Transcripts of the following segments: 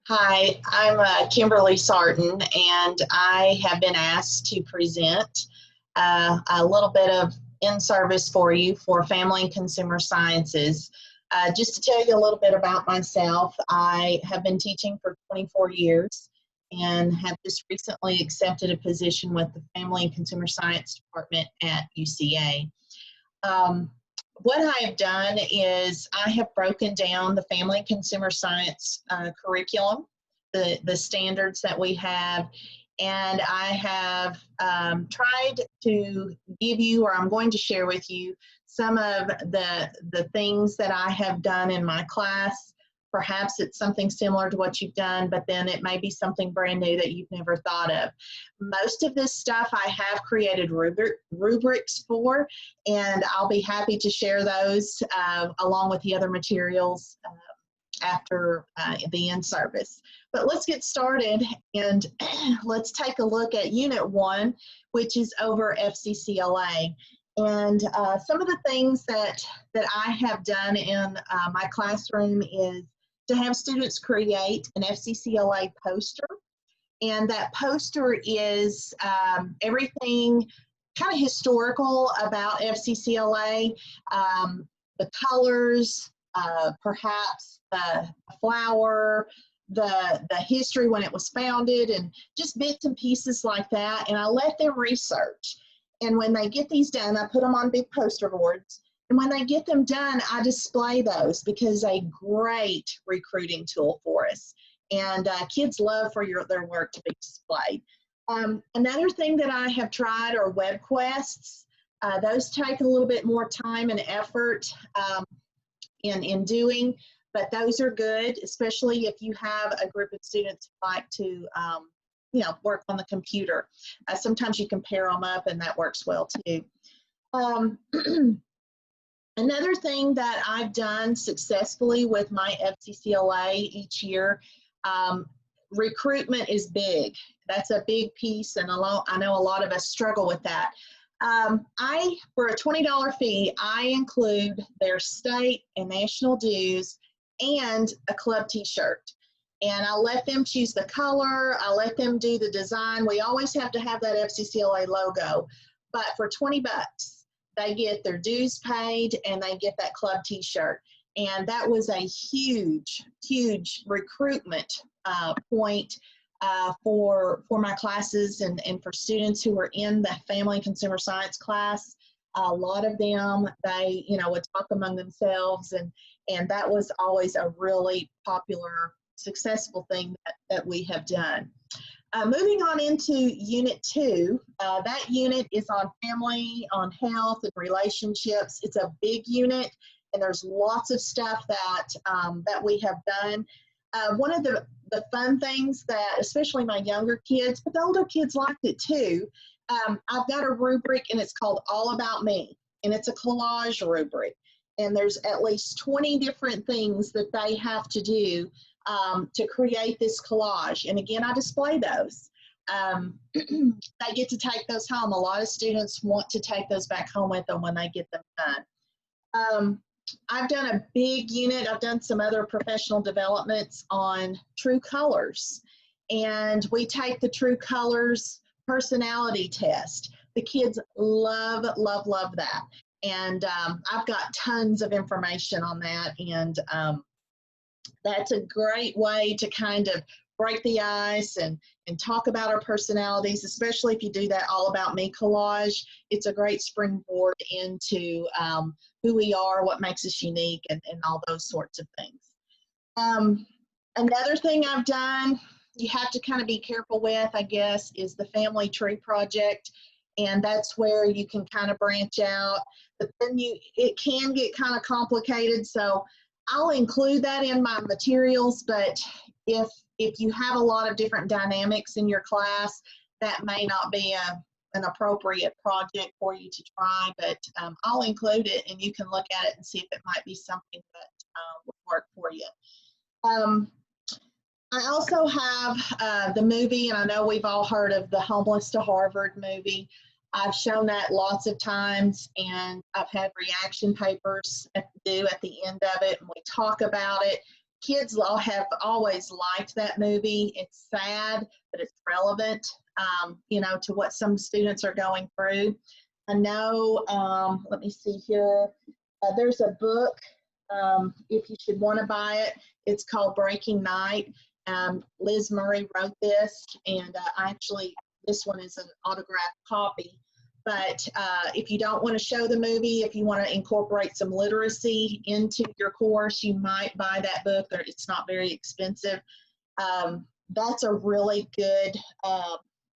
Hi, I'm Kimberly Sarton, and I have been asked to present a little bit of in-service for you for Family and Consumer Sciences. Just to tell you a little bit about myself, I have been teaching for 24 years and have just recently accepted a position with the Family and Consumer Science Department at UCA. Um, what I have done is I have broken down the family and consumer science curriculum, the standards that we have, and I have tried to give you, or I'm going to share with you, some of the things that I have done in my class. Perhaps it's something similar to what you've done, but then it may be something brand new that you've never thought of. Most of this stuff I have created rubrics for, and I'll be happy to share those along with the other materials after the in-service. But let's get started and let's take a look at Unit 1, which is over FCCLA. And some of the things that I have done in my classroom is to have students create an FCCLA poster. And that poster is everything kind of historical about FCCLA, the colors, perhaps the flower, the history when it was founded, and just bits and pieces like that. And I let them research. And when they get these done, I put them on big poster boards. And when they get them done, I display those because a great recruiting tool for us. And kids love for their work to be displayed. Another thing that I have tried are web quests. Those take a little bit more time and effort in doing, but those are good, especially if you have a group of students who like to work on the computer. Sometimes you can pair them up and that works well too. Another thing that I've done successfully with my FCCLA each year, recruitment is big. That's a big piece, and I know a lot of us struggle with that. For a $20 fee, I include their state and national dues and a club t-shirt. And I let them choose the color, I let them do the design. We always have to have that FCCLA logo, but for 20 bucks, they get their dues paid and they get that club t-shirt. And that was a huge, huge recruitment point for my classes and for students who were in the family and consumer science class. A lot of them, they would talk among themselves, and that was always a really popular, successful thing that we have done. Moving on into Unit 2, that unit is on family, on health and relationships. It's a big unit, and there's lots of stuff that we have done. One of the fun things that, especially my younger kids, but the older kids liked it too, I've got a rubric, and it's called All About Me, and it's a collage rubric. And there's at least 20 different things that they have to do to create this collage. And again, I display those. They get to take those home. A lot of students want to take those back home with them when they get them done. I've done a big unit. I've done some other professional developments on true colors. And we take the true colors personality test. The kids love, love, love that. And I've got tons of information on that. And that's a great way to kind of break the ice and talk about our personalities, especially if you do that All About Me collage. It's a great springboard into who we are, what makes us unique, and all those sorts of things. Another thing I've done, you have to kind of be careful with, I guess, is the family tree project. And that's where you can kind of branch out, but then it can get kind of complicated. So I'll include that in my materials, but if you have a lot of different dynamics in your class, that may not be an appropriate project for you to try, but I'll include it and you can look at it and see if it might be something that would work for you. I also have the movie, and I know we've all heard of the Homeless to Harvard movie. I've shown that lots of times, and I've had reaction papers due at the end of it, and we talk about it. kids have always liked that movie. It's sad, but it's relevant, you know, to what some students are going through. I know, let me see here. There's a book, if you should want to buy it. It's called Breaking Night. Liz Murray wrote this, and this one is an autographed copy. But if you don't want to show the movie, if you want to incorporate some literacy into your course, you might buy that book. It's not very expensive. That's a really good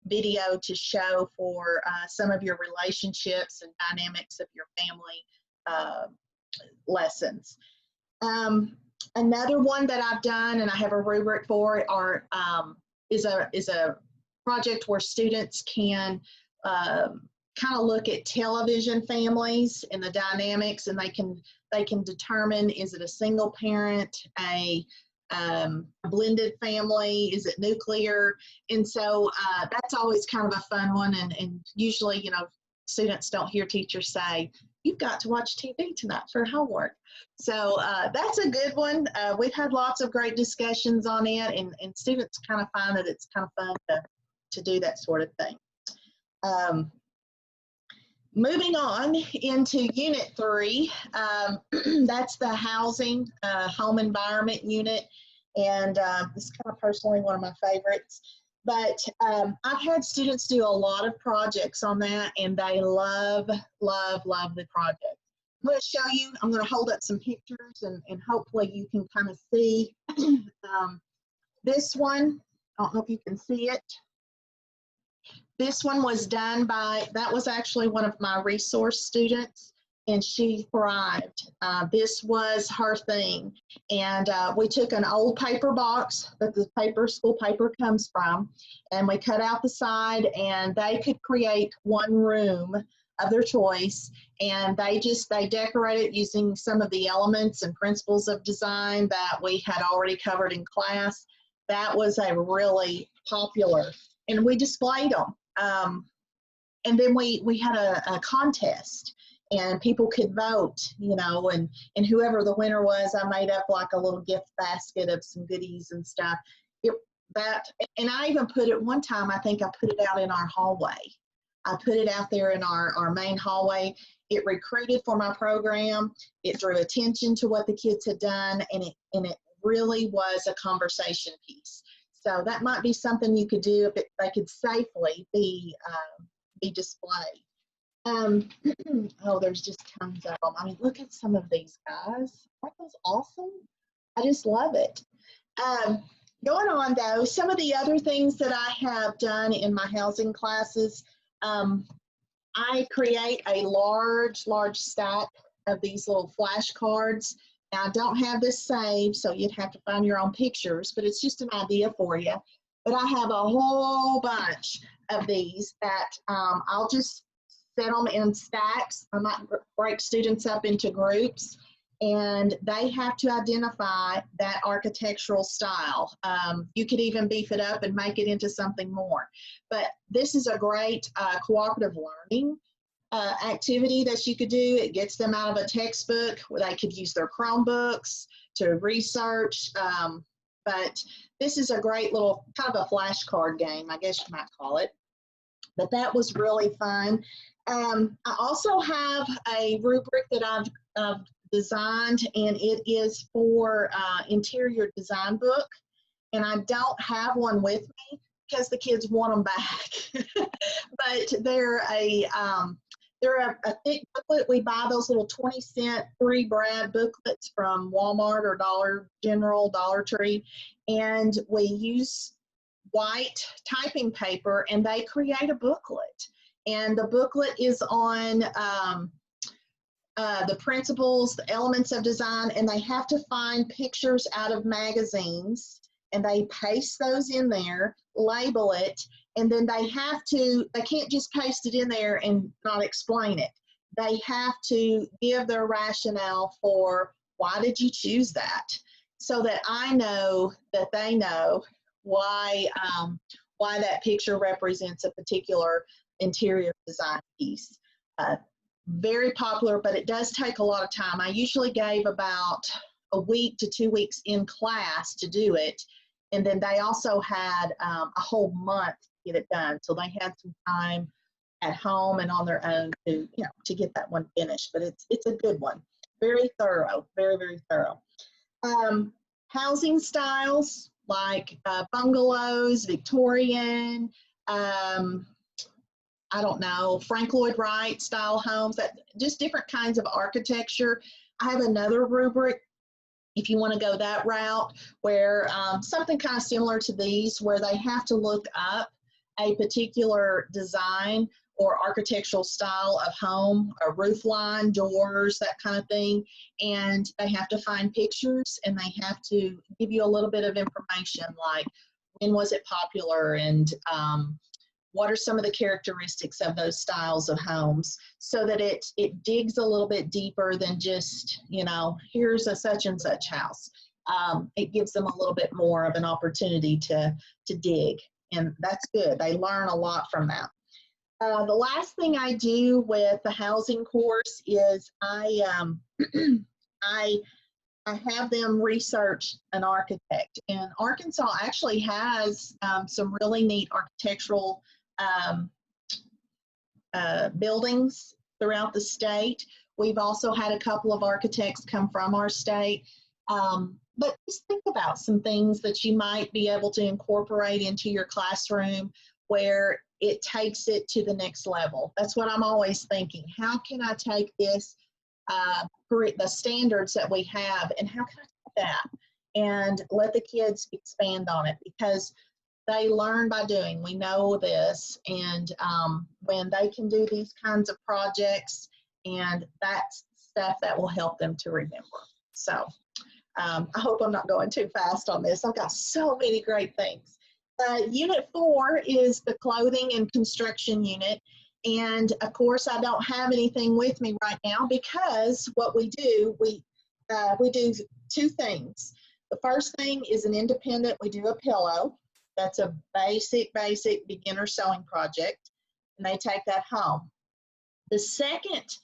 video to show for some of your relationships and dynamics of your family lessons. Another one that I've done, and I have a rubric for it, is a project where students can kind of look at television families and the dynamics, and they can determine, is it a single parent, a blended family, is it nuclear? And so that's always kind of a fun one, and usually, you know, students don't hear teachers say, you've got to watch TV tonight for homework. So that's a good one. We've had lots of great discussions on it, and students kind of find that it's kind of fun to do that sort of thing. Moving on into Unit 3, that's the housing, home environment unit, and this is kind of personally one of my favorites. But I've had students do a lot of projects on that, and they love, love, love the project. I'm going to show you, I'm going to hold up some pictures, and hopefully you can kind of see this one. I don't know if you can see it. This one was done by, that was actually one of my resource students, and she thrived. This was her thing. And we took an old paper box that the school paper comes from, and we cut out the side, and they could create one room of their choice. And they decorated using some of the elements and principles of design that we had already covered in class. That was a really popular, and we displayed them. And then we had a contest, and people could vote, you know, and whoever the winner was, I made up like a little gift basket of some goodies and stuff. And I even put it one time, I think I put it out in our hallway. I put it out there in our main hallway. It recruited for my program. It drew attention to what the kids had done, and it really was a conversation piece. So that might be something you could do if they could safely be displayed. Oh, there's just tons of them. I mean, look at some of these guys. Aren't those awesome? I just love it. Going on though, some of the other things that I have done in my housing classes, I create a large stack of these little flashcards. Now, I don't have this saved, so you'd have to find your own pictures, but it's just an idea for you. But I have a whole bunch of these that I'll just set them in stacks. I might break students up into groups, and they have to identify that architectural style. You could even beef it up and make it into something more. But this is a great cooperative learning activity that you could do. It gets them out of a textbook where they could use their Chromebooks to research. But this is a great little kind of a flashcard game, I guess you might call it. But that was really fun. I also have a rubric that I've designed, and it is for interior design book. And I don't have one with me because the kids want them back. But they're a thick booklet. We buy those little 20-cent 3-brad booklets from Walmart or Dollar General, Dollar Tree, and we use white typing paper, and they create a booklet. And the booklet is on the principles, the elements of design, and they have to find pictures out of magazines, and they paste those in there, label it, and then they can't just paste it in there and not explain it. They have to give their rationale for why did you choose that, so that I know that they know why that picture represents a particular interior design piece. Very popular, but it does take a lot of time. I usually gave about a week to 2 weeks in class to do it. And then they also had a whole month to get it done. So they had some time at home and on their own to, to get that one finished. But it's a good one. Very thorough, very, very thorough. Housing styles like bungalows, Victorian, I don't know, Frank Lloyd Wright style homes, that just different kinds of architecture. I have another rubric if you want to go that route, where something kind of similar to these, where they have to look up a particular design or architectural style of home, a roof line, doors, that kind of thing. And they have to find pictures, and they have to give you a little bit of information, like when was it popular, and what are some of the characteristics of those styles of homes, so that it digs a little bit deeper than just, here's a such and such house. It gives them a little bit more of an opportunity to dig, and that's good. They learn a lot from that. The last thing I do with the housing course is I have them research an architect, and Arkansas actually has some really neat architectural buildings throughout the state. We've also had a couple of architects come from our state. But just think about some things that you might be able to incorporate into your classroom where it takes it to the next level. That's what I'm always thinking. How can I take this, the standards that we have, and how can I take that and let the kids expand on it? Because they learn by doing. We know this. And when they can do these kinds of projects, and that's stuff that will help them to remember. So I hope I'm not going too fast on this. I've got so many great things. Unit 4 is the clothing and construction unit. And of course, I don't have anything with me right now, because what we do, we do two things. The first thing is an independent, we do a pillow. That's a basic beginner sewing project, and they take that home. The second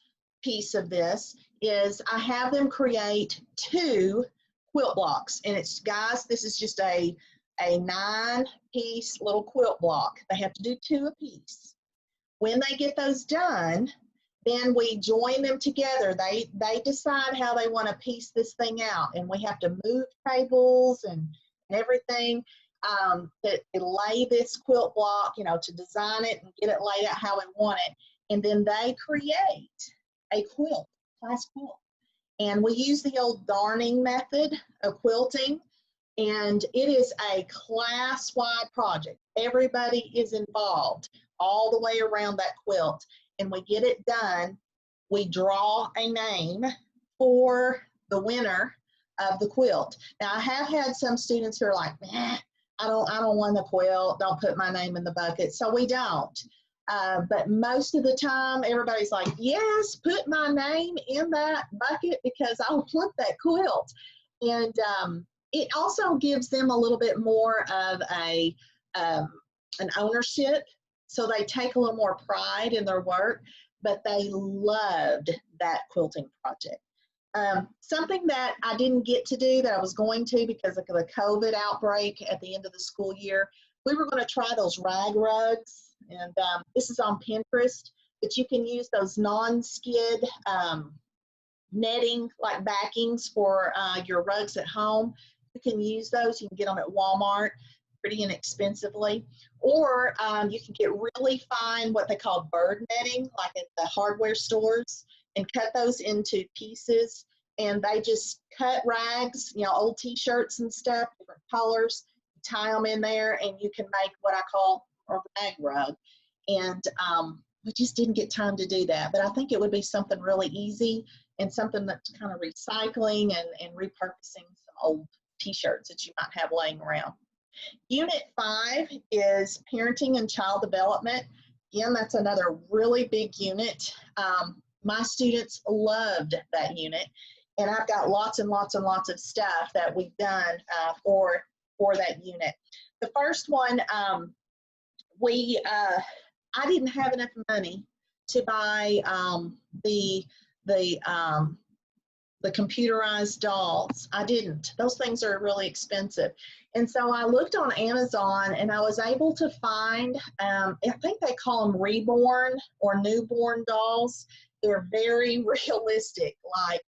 piece of this is I have them create 2 quilt blocks, and it's, guys, this is just a 9-piece little quilt block. They have to do 2 apiece. When they get those done, then we join them together. They decide how they want to piece this thing out, and we have to move tables and everything to lay this quilt block, to design it and get it laid out how we want it. And then they create a quilt, class quilt. And we use the old darning method of quilting, and it is a class-wide project. Everybody is involved all the way around that quilt. And we get it done. We draw a name for the winner of the quilt. Now, I have had some students who are like, nah, I don't want the quilt. Don't put my name in the bucket. So we don't. But most of the time, everybody's like, yes, put my name in that bucket because I want that quilt. And it also gives them a little bit more of an ownership. So they take a little more pride in their work, but they loved that quilting project. Something that I didn't get to do that I was going to because of the COVID outbreak at the end of the school year, we were going to try those rag rugs. And this is on Pinterest, but you can use those non-skid netting like backings for your rugs at home. You can use those. You can get them at Walmart pretty inexpensively. Or you can get really fine what they call bird netting, like at the hardware stores, and cut those into pieces. And they just cut rags, old t-shirts and stuff, different colors, tie them in there, and you can make what I call a rag rug. And we just didn't get time to do that. But I think it would be something really easy and something that's kind of recycling and repurposing some old t-shirts that you might have laying around. Unit 5 is parenting and child development. Again, that's another really big unit. My students loved that unit, and I've got lots and lots and lots of stuff that we've done for that unit. The first one, I didn't have enough money to buy the the computerized dolls. I didn't. Those things are really expensive. And so I looked on Amazon and I was able to find, I think they call them reborn or newborn dolls. They're very realistic. Like,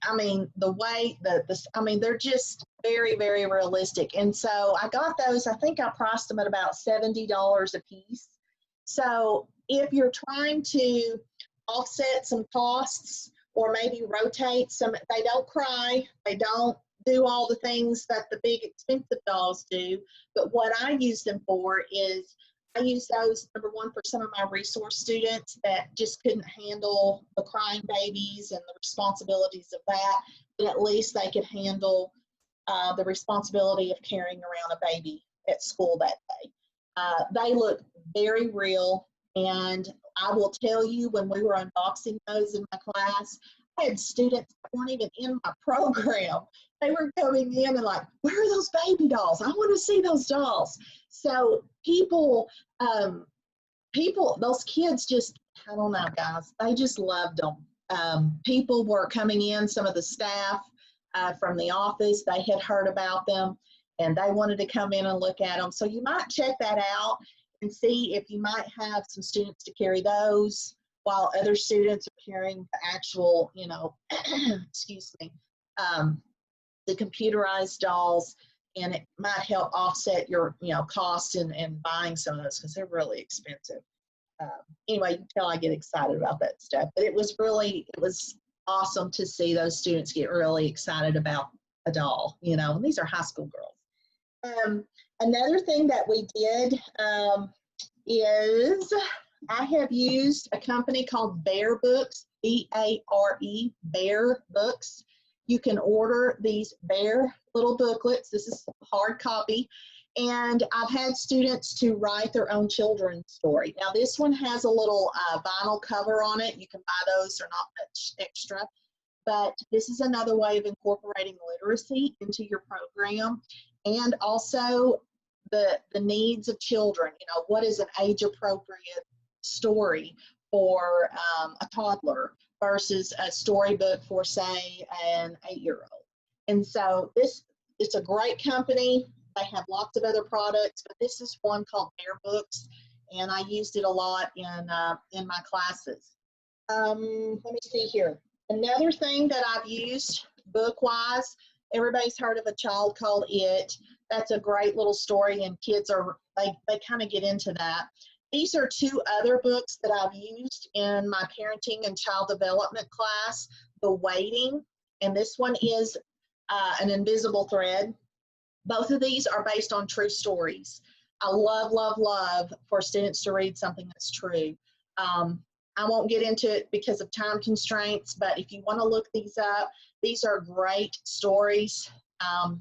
I mean, the way I mean, they're just very, very realistic. And so I got those. I think I priced them at about $70 a piece. So if you're trying to offset some costs or maybe rotate some, they don't cry, they don't do all the things that the big expensive dolls do. But what I use them for is I use those, number one, for some of my resource students that just couldn't handle the crying babies and the responsibilities of that, but at least they could handle the responsibility of carrying around a baby at school that day. They look very real, and I will tell you, when we were unboxing those in my class, I had students that weren't even in my program. They were coming in and like, where are those baby dolls? I want to see those dolls. So people, those kids just, I don't know, guys, they just loved them. People were coming in, some of the staff from the office, they had heard about them and they wanted to come in and look at them. So you might check that out and see if you might have some students to carry those while other students are carrying the actual, you know, excuse me, the computerized dolls, and it might help offset your, you know, cost in buying some of those because they're really expensive. Anyway, you can tell I get excited about that stuff, but it was awesome to see those students get really excited about a doll, you know, and these are high school girls. Another thing that we did is I have used a company called Bear Books, B-A-R-E, Bear Books. You can order these Bear little booklets. This is hard copy. And I've had students to write their own children's story. Now this one has a little vinyl cover on it. You can buy those, they're not much extra. But this is another way of incorporating literacy into your program. And also the needs of children. You know, what is an age-appropriate story for a toddler versus a storybook for, say, an 8-year-old. And so it's a great company. They have lots of other products, but this is one called Bear Books, and I used it a lot in my classes. Let me see here. Another thing that I've used book-wise, everybody's heard of A Child Called It. That's a great little story, and kids they kind of get into that. These are two other books that I've used in my parenting and child development class, The Waiting, and this one is An Invisible Thread. Both of these are based on true stories. I love, love, love for students to read something that's true. I won't get into it because of time constraints, but if you want to look these up, these are great stories.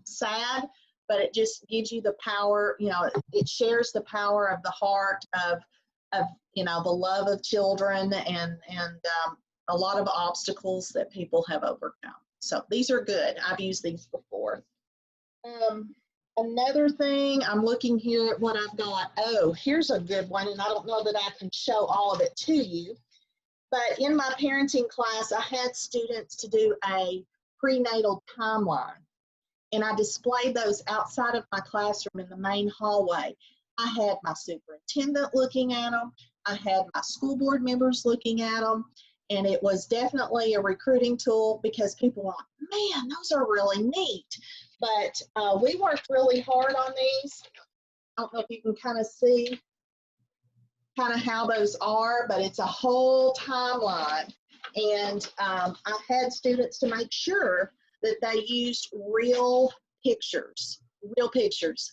Sad, but it just gives you the power, you know, it shares the power of the heart of you know, the love of children and a lot of obstacles that people have overcome. So these are good. I've used these before. Another thing, I'm looking here at what I've got. Oh, here's a good one, and I don't know that I can show all of it to you, but in my parenting class, I had students to do a prenatal timeline, and I displayed those outside of my classroom in the main hallway. I had my superintendent looking at them. I had my school board members looking at them, and it was definitely a recruiting tool because people were like, man, those are really neat. But we worked really hard on these. I don't know if you can kind of see kind of how those are, but it's a whole timeline. And I had students to make sure that they used real pictures,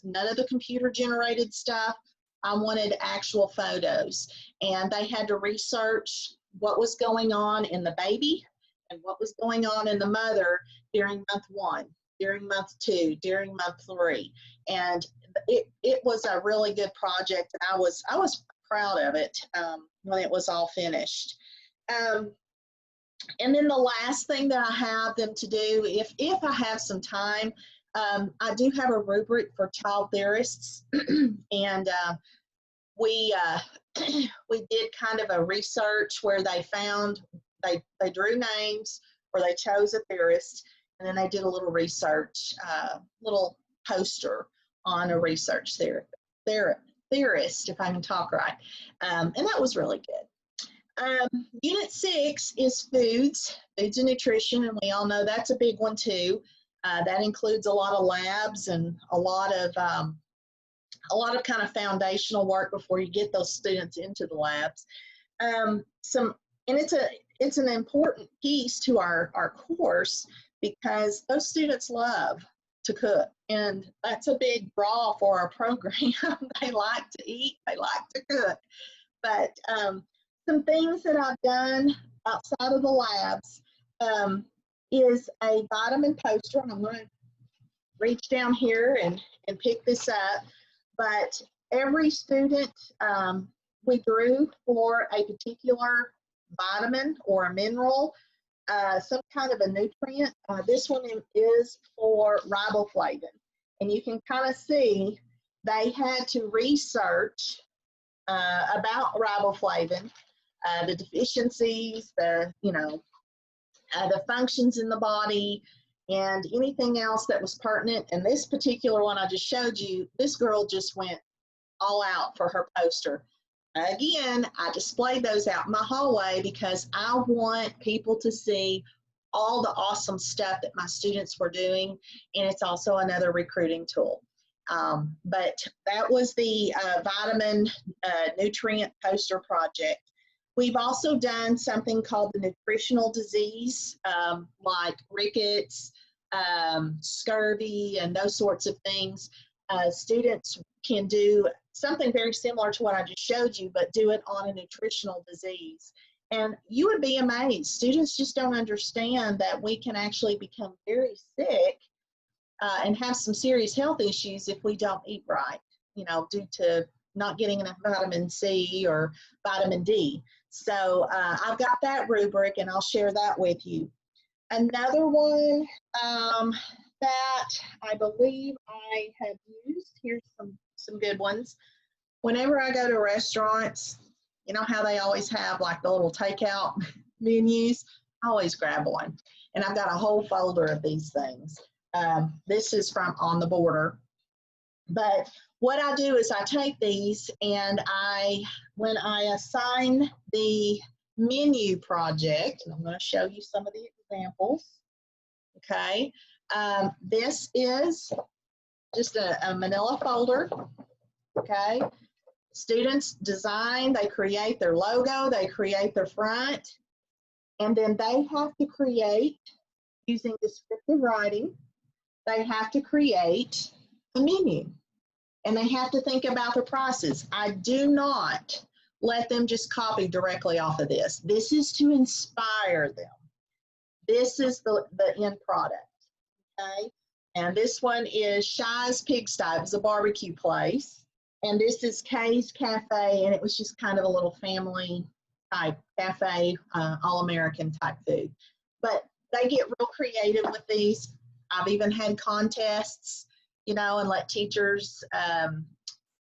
none of the computer generated stuff. I wanted actual photos, and they had to research what was going on in the baby and what was going on in the mother during month 1, during month 2, during month 3. And it was a really good project, and I was proud of it when it was all finished. And then the last thing that I have them to do, if I have some time, I do have a rubric for child theorists, and we did kind of a research where they found, they drew names, where they chose a theorist, and then they did a little research, little poster on a research theorist, if I can talk right. And that was really good. Unit 6 is foods and nutrition, and we all know that's a big one too. That includes a lot of labs and a lot of kind of foundational work before you get those students into the labs. And it's an important piece to our course, because those students love to cook, and that's a big draw for our program. They like to eat, they like to cook. But some things that I've done outside of the labs is a vitamin poster, and I'm going to reach down here and pick this up. But every student, we drew for a particular vitamin or a mineral, some kind of a nutrient. This one is for riboflavin. And you can kind of see they had to research about riboflavin, the deficiencies, the functions in the body, and anything else that was pertinent. And this particular one I just showed you, this girl just went all out for her poster. Again, I displayed those out in my hallway because I want people to see all the awesome stuff that my students were doing, and it's also another recruiting tool. But that was the vitamin nutrient poster project. We've also done something called the nutritional disease, like rickets, scurvy, and those sorts of things. Students can do something very similar to what I just showed you, but do it on a nutritional disease. And you would be amazed. Students just don't understand that we can actually become very sick and have some serious health issues if we don't eat right, due to not getting enough vitamin C or vitamin D. So I've got that rubric, and I'll share that with you. Another one that I believe I have used, here's some good ones. Whenever I go to restaurants, you know how they always have like the little takeout menus? I always grab one. And I've got a whole folder of these things. This is from On the Border. But what I do is I take these, and when I assign the menu project, and I'm going to show you some of the examples, okay? This is just a manila folder, okay? Students design, they create their logo, they create their front, and then they have to create, using descriptive writing, they have to create a menu. And they have to think about their prices. I do not let them just copy directly off of this. This is to inspire them. This is the end product, okay? And this one is Shy's Pigsty. It was a barbecue place. And this is Kay's Cafe, and it was just kind of a little family type cafe, all-American type food. But they get real creative with these. I've even had contests, and let teachers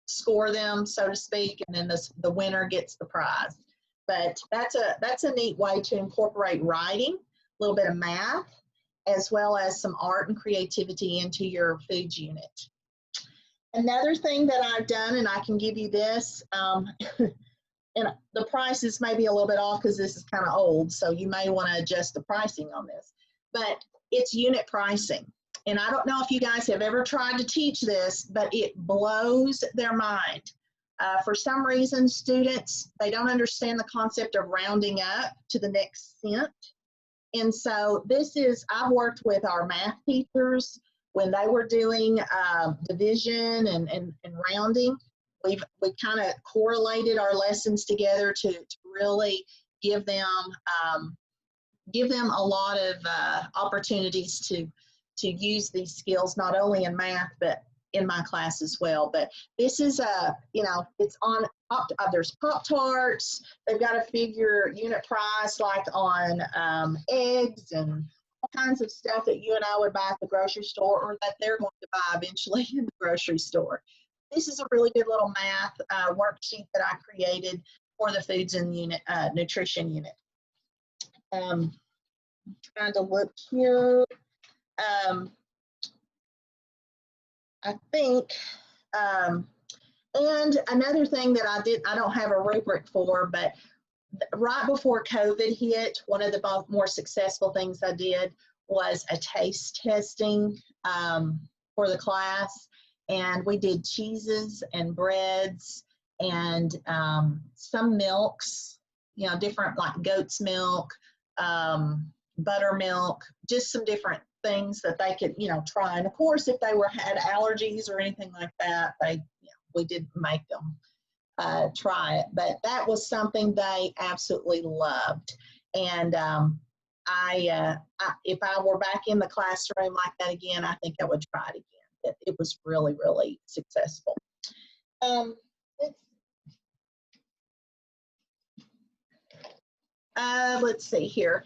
score them, so to speak, and then the winner gets the prize. But that's a neat way to incorporate writing, a little bit of math, as well as some art and creativity into your foods unit. Another thing that I've done, and I can give you this, and the prices may be a little bit off because this is kind of old, so you may want to adjust the pricing on this, but it's unit pricing. And I don't know if you guys have ever tried to teach this, but it blows their mind. For some reason, students, they don't understand the concept of rounding up to the next cent. And so I've worked with our math teachers when they were doing division and rounding. We kind of correlated our lessons together to really give them a lot of opportunities to use these skills, not only in math, but in my class as well. But this is it's on, there's Pop-Tarts. They've got a figure unit price like on eggs and all kinds of stuff that you and I would buy at the grocery store, or that they're going to buy eventually in the grocery store. This is a really good little math worksheet that I created for the foods and nutrition unit. Trying to look here. I think, and another thing that I don't have a rubric for, but right before COVID hit, one of the more successful things I did was a taste testing for the class. And we did cheeses and breads and some milks, you know, different like goat's milk, buttermilk, just some different things that they could, you know, try. And of course, if they had allergies or anything like that, we didn't make them try it. But that was something they absolutely loved. And if I were back in the classroom like that again, I think I would try it again. It was really, really successful. Let's see here.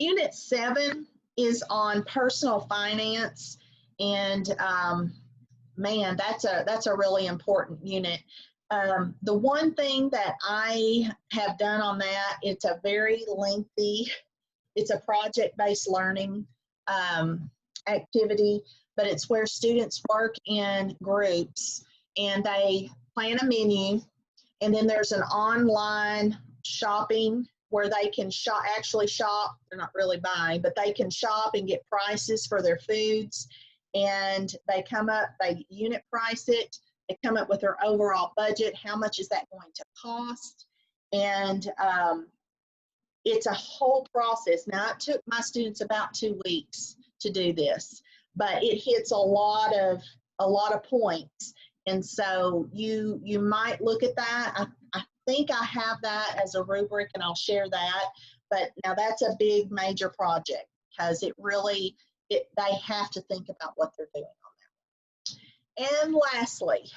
Unit 7 is on personal finance, and man, that's a really important unit. The one thing that I have done on that, it's a very lengthy, it's a project-based learning activity, but it's where students work in groups and they plan a menu, and then there's an online shopping where they can actually shop. They're not really buying, but they can shop and get prices for their foods. And they unit price it. They come up with their overall budget. How much is that going to cost? And it's a whole process. Now, it took my students about 2 weeks to do this, but it hits a lot of points. And so you might look at that. I think I have that as a rubric, and I'll share that. But now that's a big major project because they have to think about what they're doing on that. And lastly,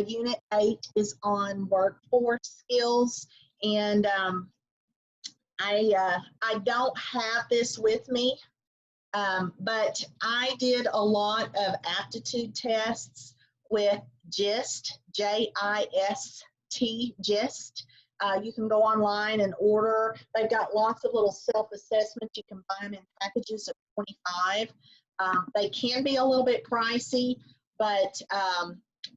Unit 8 is on workforce skills, and I don't have this with me, but I did a lot of aptitude tests with GIST, J-I-S-T, GIST. You can go online and order. They've got lots of little self-assessments. You can buy them in packages of 25. They can be a little bit pricey, but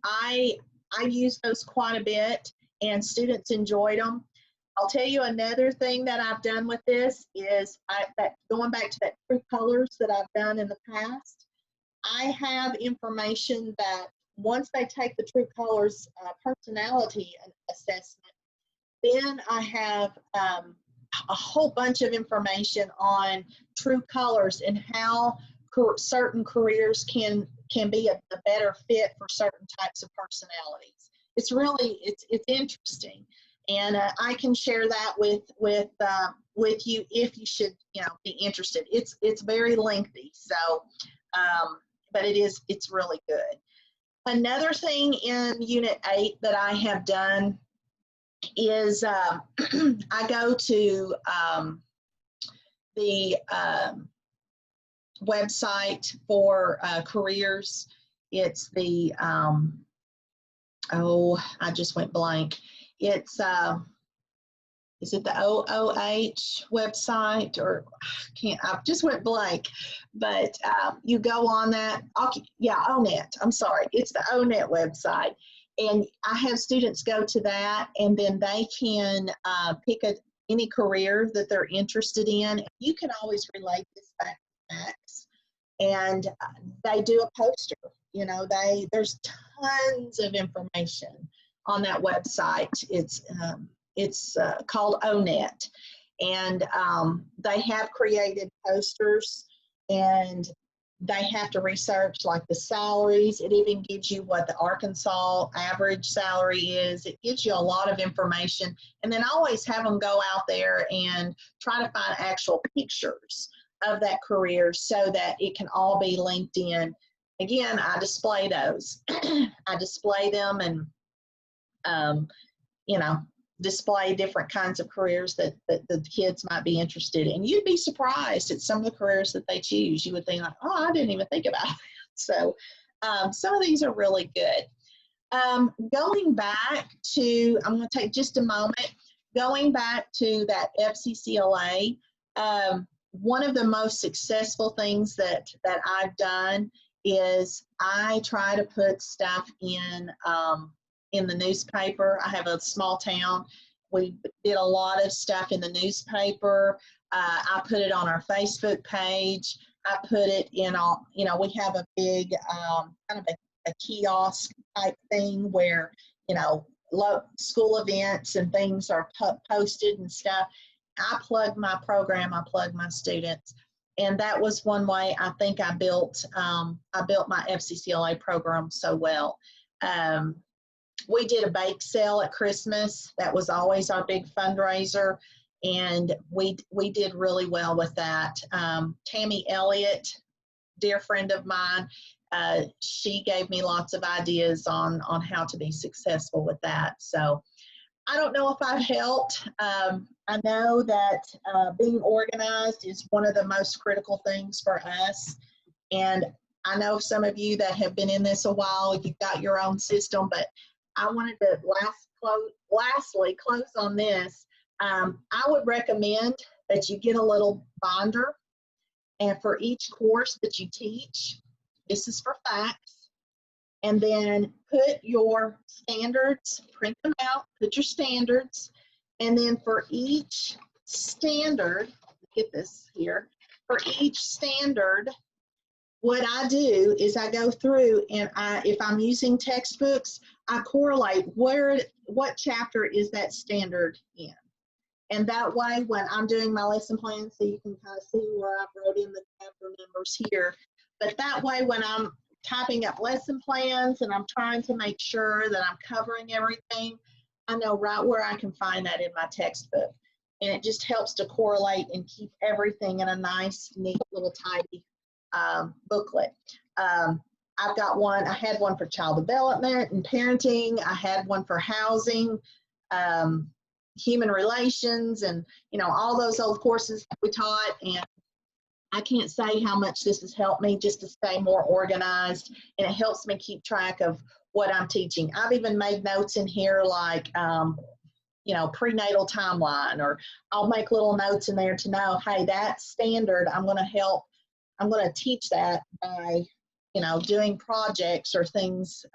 I use those quite a bit, and students enjoyed them. I'll tell you another thing that I've done with this is going back to that true colors that I've done in the past. I have information that once they take the true colors personality assessment, then I have a whole bunch of information on true colors and how certain careers can be a better fit for certain types of personalities. It's really, it's interesting. And I can share that with you if you should, be interested. It's very lengthy, so but it's really good. Another thing in Unit 8 that I have done is I go to the website for careers. It's the I just went blank. It's is it the OOH website, or I just went blank, but you go on that. ONET. I'm sorry, it's the ONET website, and I have students go to that, and then they can pick any career that they're interested in. You can always relate this back to FACS, and they do a poster. There's tons of information on that website. It's called ONET, and they have created posters, and they have to research like the salaries. It even gives you what the Arkansas average salary is. It gives you a lot of information, and then I always have them go out there and try to find actual pictures of that career so that it can all be linked in. Again, I display those. I display them and display different kinds of careers that the kids might be interested in. You'd be surprised at some of the careers that they choose. You would think like, oh, I didn't even think about it. So some of these are really good. Going back to, I'm going to take just a moment, going back to that FCCLA, one of the most successful things that I've done is I try to put stuff in the newspaper. I have a small town. We did a lot of stuff in the newspaper. I put it on our Facebook page. I put it in all, you know, we have a big kind of a kiosk type thing where, you know, school events and things are posted and stuff. I plug my program, I plug my students. And that was one way I think I built my FCCLA program so well. We did a bake sale at Christmas. That was always our big fundraiser. And we did really well with that. Tammy Elliott, dear friend of mine, she gave me lots of ideas on how to be successful with that. So I don't know if I've helped. I know that being organized is one of the most critical things for us. And I know some of you that have been in this a while, you've got your own system, but I wanted to lastly close on this. I would recommend that you get a little binder, and for each course that you teach, this is for FACS, and then put your standards, print them out, put your standards, and then for each standard, get this here, for each standard, what I do is I go through and if I'm using textbooks, I correlate what chapter is that standard in. And that way, when I'm doing my lesson plan, so you can kind of see where I've wrote in the chapter numbers here. But that way, when I'm typing up lesson plans and I'm trying to make sure that I'm covering everything, I know right where I can find that in my textbook. And it just helps to correlate and keep everything in a nice, neat, little tidy booklet. I've got one, I had one for child development and parenting. I had one for housing, human relations, and, you know, all those old courses we taught. And I can't say how much this has helped me just to stay more organized, and it helps me keep track of what I'm teaching. I've even made notes in here like, you know, prenatal timeline, or I'll make little notes in there to know, hey, that standard, I'm going to teach that by, you know, doing projects or things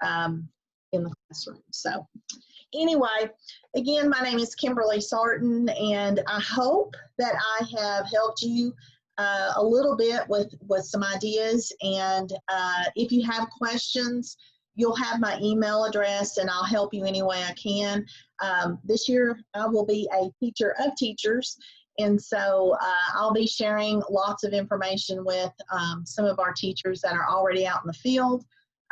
in the classroom. So anyway, again, my name is Kimberly Sarton, and I hope that I have helped you a little bit with some ideas. And if you have questions, you'll have my email address, and I'll help you any way I can. This year, I will be a teacher of teachers, and so I'll be sharing lots of information with some of our teachers that are already out in the field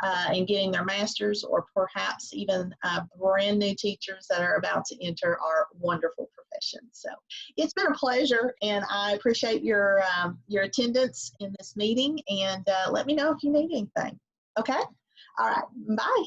and getting their master's, or perhaps even brand new teachers that are about to enter our wonderful profession. So it's been a pleasure, and I appreciate your attendance in this meeting, and let me know if you need anything. Okay? All right, bye.